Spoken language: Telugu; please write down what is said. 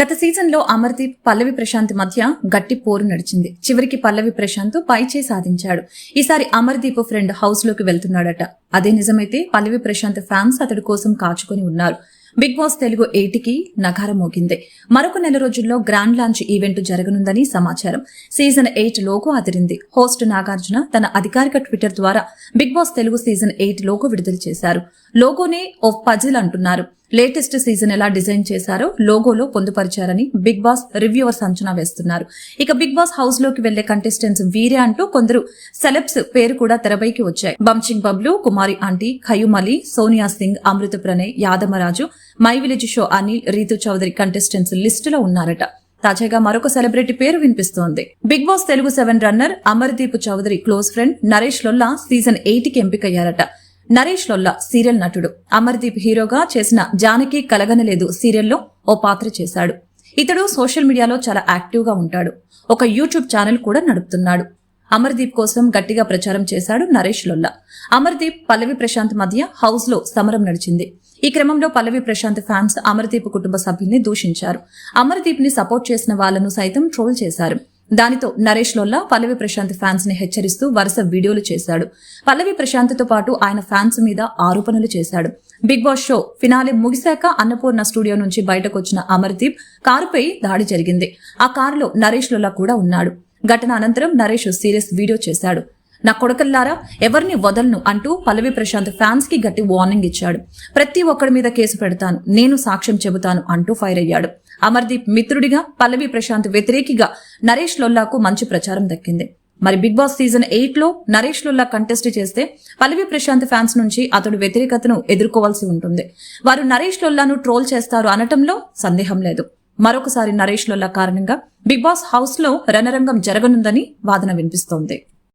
గత సీజన్ లో అమర్దీప్ పల్లవి ప్రశాంత్ మధ్య గట్టి పోరు నడిచింది. చివరికి పల్లవి ప్రశాంత్ పైచే సాధించాడు. ఈసారి అమర్దీప్ ఫ్రెండ్ హౌస్ లోకి వెళ్తున్నాడట. అదే నిజమైతే పల్లవి ప్రశాంత్ ఫ్యాన్స్ అతడి కోసం కాచుకొని ఉన్నారు. బిగ్ బాస్ తెలుగు 8కి నగారం మోగింది. మరొక నెల రోజుల్లో గ్రాండ్ లాంచ్ ఈవెంట్ జరగనుందని సమాచారం. సీజన్ 8 లోగో అదిరింది. హోస్ట్ నాగార్జున తన అధికారిక ట్విట్టర్ ద్వారా big boss Telugu season 8 logo విడుదల చేశారు. లోగోనే ఓ పజిల్ అంటున్నారు. లేటెస్ట్ సీజన్ ఎలా డిజైన్ చేశారో లోగోలో పొందుపరిచారని బిగ్ బాస్ రివ్యూవర్స్ అంచనా వేస్తున్నారు. ఇక బిగ్ బాస్ హౌస్ లోకి వెళ్లే కంటెస్టెంట్స్ వీరే అంటూ కొందరు సెలబ్స్ పేరు కూడా తెరపైకి వచ్చాయి. బంచింగ్ Bablu, Kumari aunty, Khayyum Ali, Sonia Singh, Amrutha Pranay, Yadamaraju, my village show Anil, Rithu Chowdary contestants లిస్టులో ఉన్నారట. తాజాగా మరొక సెలబ్రిటీ పేరు వినిపిస్తోంది. Bigg boss Telugu 7 runner Amardeep Chowdary close friend Naresh Lolla season 8కి ఎంపికయ్యారట. నరేష్ లొల్లా సీరియల్ నటుడు. అమర్దీప్ హీరోగా చేసిన జానకి కలగనలేదు సీరియల్లో ఓ పాత్ర చేశాడు. ఇతడు సోషల్ మీడియాలో చాలా యాక్టివ్ గా ఉంటాడు. ఒక యూట్యూబ్ ఛానల్ కూడా నడుపుతున్నాడు. అమర్దీప్ కోసం గట్టిగా ప్రచారం చేశాడు నరేష్ లొల్లా. అమర్దీప్ పల్లవి ప్రశాంత్ మధ్య హౌస్ లో సమరం నడిచింది. ఈ క్రమంలో పల్లవి ప్రశాంత్ ఫ్యాన్స్ అమర్దీప్ కుటుంబ సభ్యుల్ని దూషించారు. అమర్దీప్ ని సపోర్ట్ చేసిన వాళ్లను సైతం ట్రోల్ చేశారు. దానితో నరేష్ లొల్లా పల్లవి ప్రశాంత్ ఫ్యాన్స్ ని హెచ్చరిస్తూ వరుస వీడియోలు చేశాడు. పల్లవి ప్రశాంత్ తో పాటు ఆయన ఫ్యాన్స్ మీద ఆరోపణలు చేశాడు. బిగ్ బాస్ షో ఫినాలే ముగిశాక అన్నపూర్ణ స్టూడియో నుంచి బయటకొచ్చిన అమర్దీప్ కారుపై దాడి జరిగింది. ఆ కారులో నరేష్ లొల్లా కూడా ఉన్నాడు. ఘటన అనంతరం నరేష్ సీరియస్ వీడియో చేశాడు. నా కొడకల్లారా ఎవరిని వదలను అంటూ పల్లవి ప్రశాంత్ ఫ్యాన్స్ కి గట్టి వార్నింగ్ ఇచ్చాడు. ప్రతి ఒక్కడి మీద కేసు పెడతాను, నేను సాక్ష్యం చెబుతాను అంటూ ఫైర్ అయ్యాడు. అమర్దీప్ మిత్రుడిగా, పల్లవి ప్రశాంత్ వ్యతిరేకిగా నరేష్ లొల్లాకు మంచి ప్రచారం దక్కింది. మరి బిగ్ బాస్ సీజన్ 8 లో నరేష్ లొల్లా కంటెస్ట్ చేస్తే పల్లవి ప్రశాంత్ ఫ్యాన్స్ నుంచి అతడు వ్యతిరేకతను ఎదుర్కోవాల్సి ఉంటుంది. వారు నరేష్ లొల్లాను ట్రోల్ చేస్తారు అనటంలో సందేహం లేదు. మరొకసారి నరేష్ లొల్లా కారణంగా బిగ్ బాస్ హౌస్ లో రణరంగం జరగనుందని వాదన వినిపిస్తోంది.